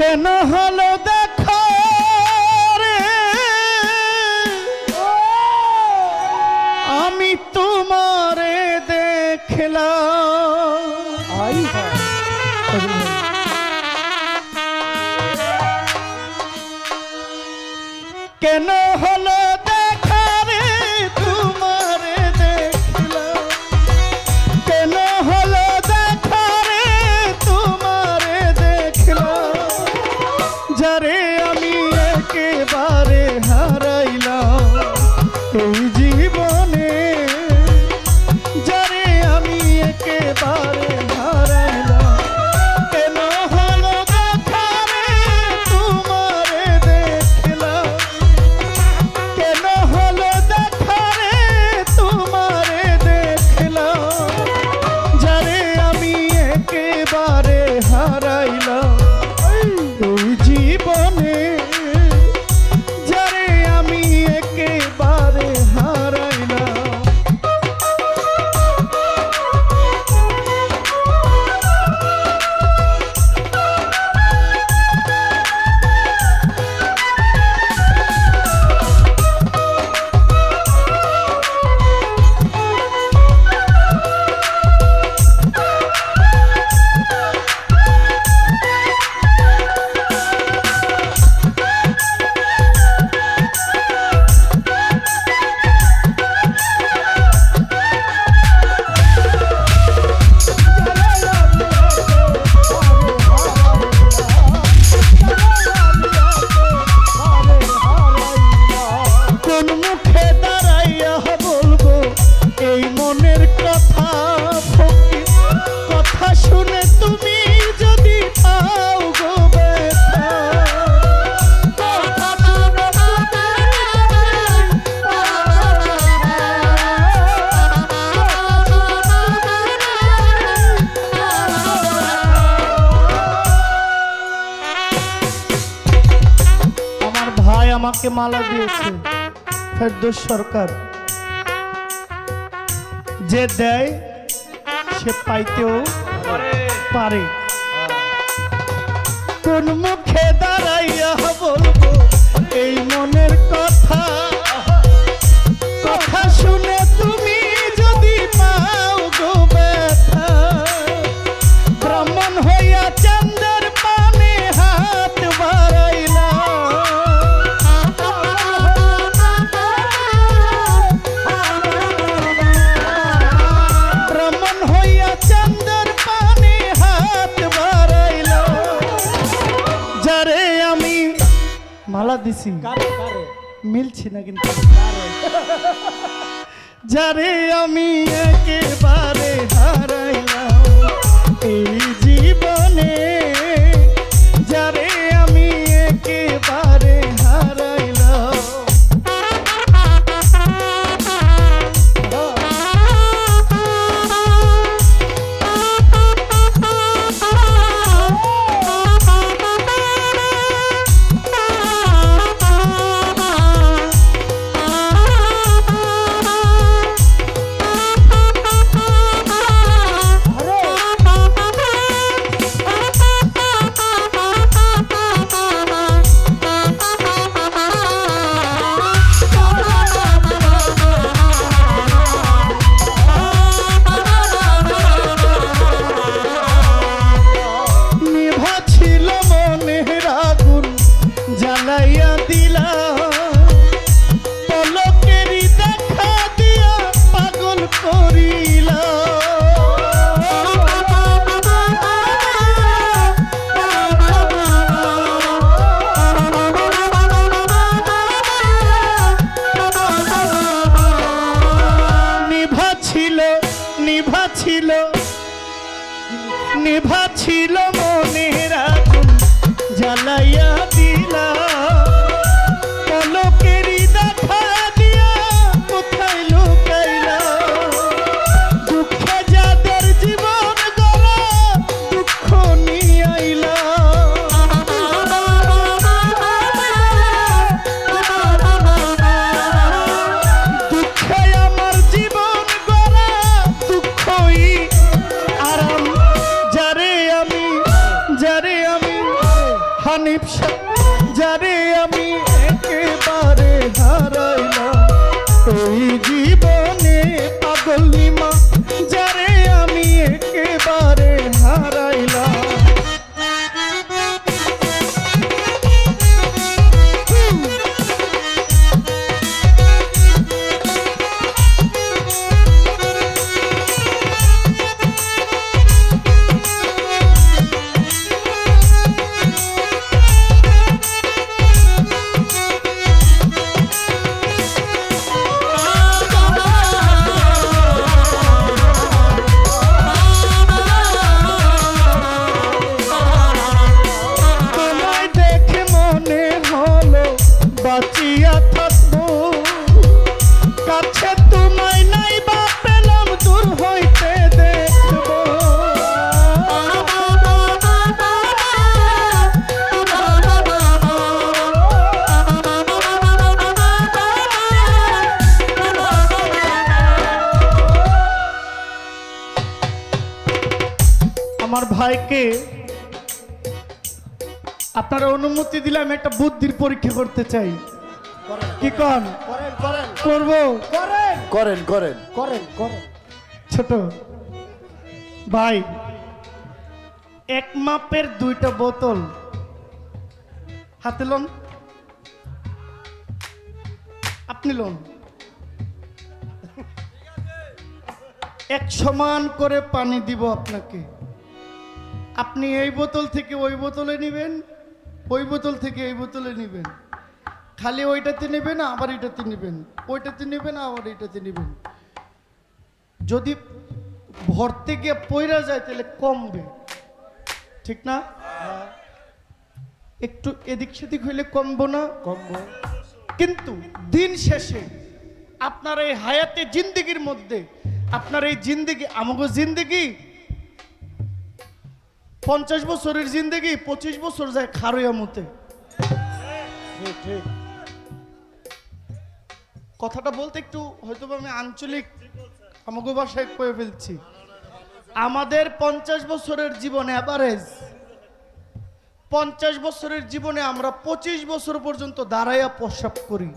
কেন হলো দেখো রে আমি তোমারে দেখলাম কেন হলো দেখা রে তোমারে দেখলাম কেন হলো দেখা রে তোমারে দেখলাম যারে আমি একেবারে হারাইলাম এই জীবনে যারে আমি একেবারে হারাইলাম কেন হলো দেখা রে তোমারে দেখলাম কেন হলো দেখা রে তোমারে দেখলাম যারে আমি একেবারে হারাইলাম এই জীবনে যারে আমি একেবারে হারাইলাম শুনে তুমি যদি পাও গো ব্যথা আমার ভাই আমাকে মালা দিয়েছে ফেরদৌস সরকার যে দেয় সে পাইতেও পারে কোন মুখে দাঁড়াইয়া বলবো এই মনের কথা কথা শুনে তুমি যদি পাও গো ব্যথা ব্রাহ্মণ হইয়া চন্দ্রের পানে হাত বাড়াইলা ব্রাহ্মণ হইয়া চন্দ্রের পানে হাত বাড়াইলা যারে আমি মালা দিছি মিলছি না কিন্তু যারে আমি একেবারে হারাইলাম এই জীবনে যারে আমি একেবারে হারাইলাম জ্বালাইয়া দিলা পলকেরই দেখা দিয়া পাগল করিলা নিভা ছিল নিভা ছিল নিভা ছিল মনের আগুন জ্বালাইয়া দিলা পলকেরই দেখা দিয়া কোথায় লুকাইলা দুঃখে যাদের জীবন গড়া দুঃখ নিয়ে আইলা দুঃখে আমার জীবন গড়া দুঃখই আরাম যারে আমি হানিফ শাহ যারে আমি একেবারে হারাইলাম এই জীবনে, পাগল নিমা যারে আমি একেবারে হারাইলাম। বাঁচিয়া থাকবো কাছে তোমায় নাই বা পেলাম দূর হইতে দেখবো। আমার ভাইকে আপনারা অনুমতি দিলে আমি একটা বুদ্ধির পরীক্ষা করতে চাই। কি কন করবো? করেন করেন করেন করেন। ছোট ভাই, এক মাপের দুইটা বোতল হাতে লন, আপনি লন, এক সমান করে পানি দিব আপনাকে। আপনি এই বোতল থেকে ওই বোতলে নেবেন, ওই বোতল থেকে এই বোতলে নেবেন, খালি ওইটাতে নেবেন আবার এটাতে নেবেন, ওইটাতে নেবেন আবার এটাতে নেবেন। যদি ভরতে গিয়ে পয়রা যায় তাহলে কমবে, ঠিক না? একটু এদিক সেদিক হইলে কমবো না? কমবো। কিন্তু দিন শেষে আপনার এই হায়াতে জিন্দেগির মধ্যে, আপনার এই জিন্দেগি, আমাকে জিন্দেগি 50 বছরের জিন্দেগি 25 বছর যায় খারুয়া মতে। ঠিক। কথাটা বলতে একটু হয়তো আমি আঞ্চলিক আমাকে ভাষায় কয়ে ফেলছি। আমাদের 50 বছরের জীবন অ্যাভারেজ, 50 বছরের জীবনে আমরা 25 বছর পর্যন্ত দাঁড়াইয়া প্রস্রাব করি।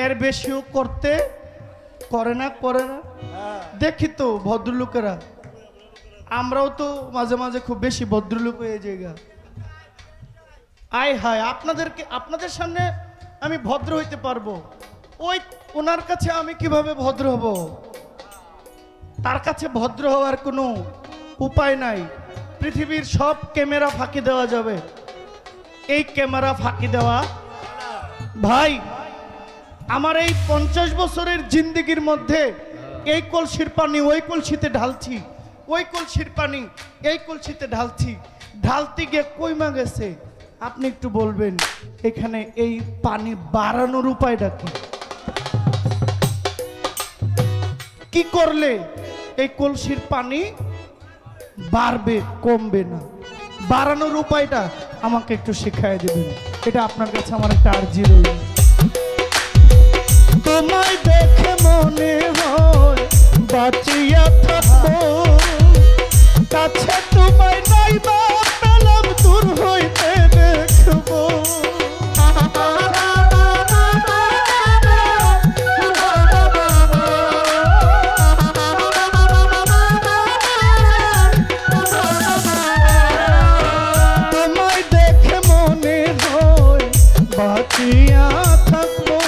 এর বেশিও করতে করে না দেখি তো ভদ্রলোকেরা। আমরাও তো মাঝে মাঝে খুব বেশি ভদ্রলোক হয়ে যাই। আয় হায়, আপনাদের সামনে আমি ভদ্র হইতে পারবো, ওই ওনার কাছে আমি কিভাবে ভদ্র হব? তার কাছে ভদ্র হওয়ার কোনো উপায় নাই। পৃথিবীর সব ক্যামেরা ফাঁকি দেওয়া যাবে, এই ক্যামেরা ফাঁকি দেওয়া ভাই। আমার এই 50 বছরের জিন্দেগির মধ্যে এই কলসির পানি ওই কলসিতে ঢালছি, ওই কলসির পানি এই কলসিতে ঢালছি, ঢালতে গিয়ে কইমা গেছে। আপনি একটু বলবেন এখানে এই পানি বাড়ানোর উপায়টা কি? কি করলে এই কলসির পানি বাড়বে, কমবে না? বাড়ানোর উপায়টা আমাকে একটু শিখাই দেবেন। এটা আপনার কাছে আমার একটা আর্জি রইল। তোমায় দেখে মনে হয় বাঁচিয়া থাকবো কাছে তোমায় নাই বা পেলাম দূর হইতে দেখবো। তোমায় দেখে মনে হয় বাঁচিয়া থাকবো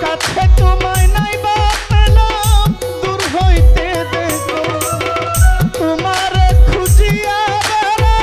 কাছে তোমায় নাই বা পেলাম দূর হইতে দেখবো। তোমার খুঁজিয়া বেড়াই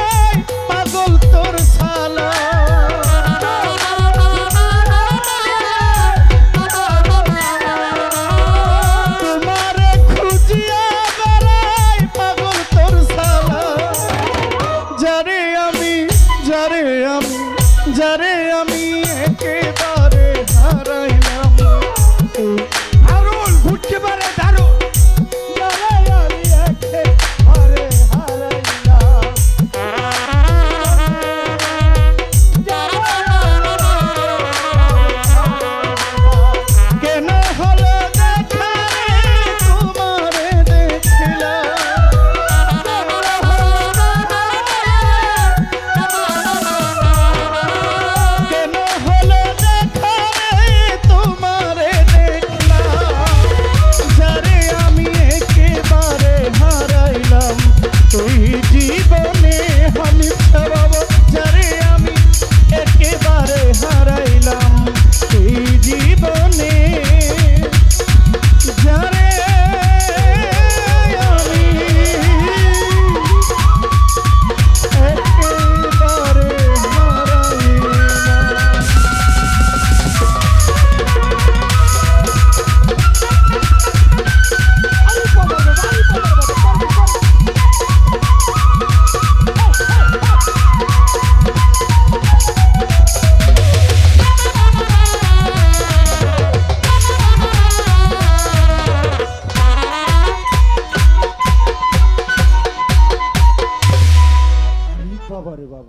বাবা রে বাবা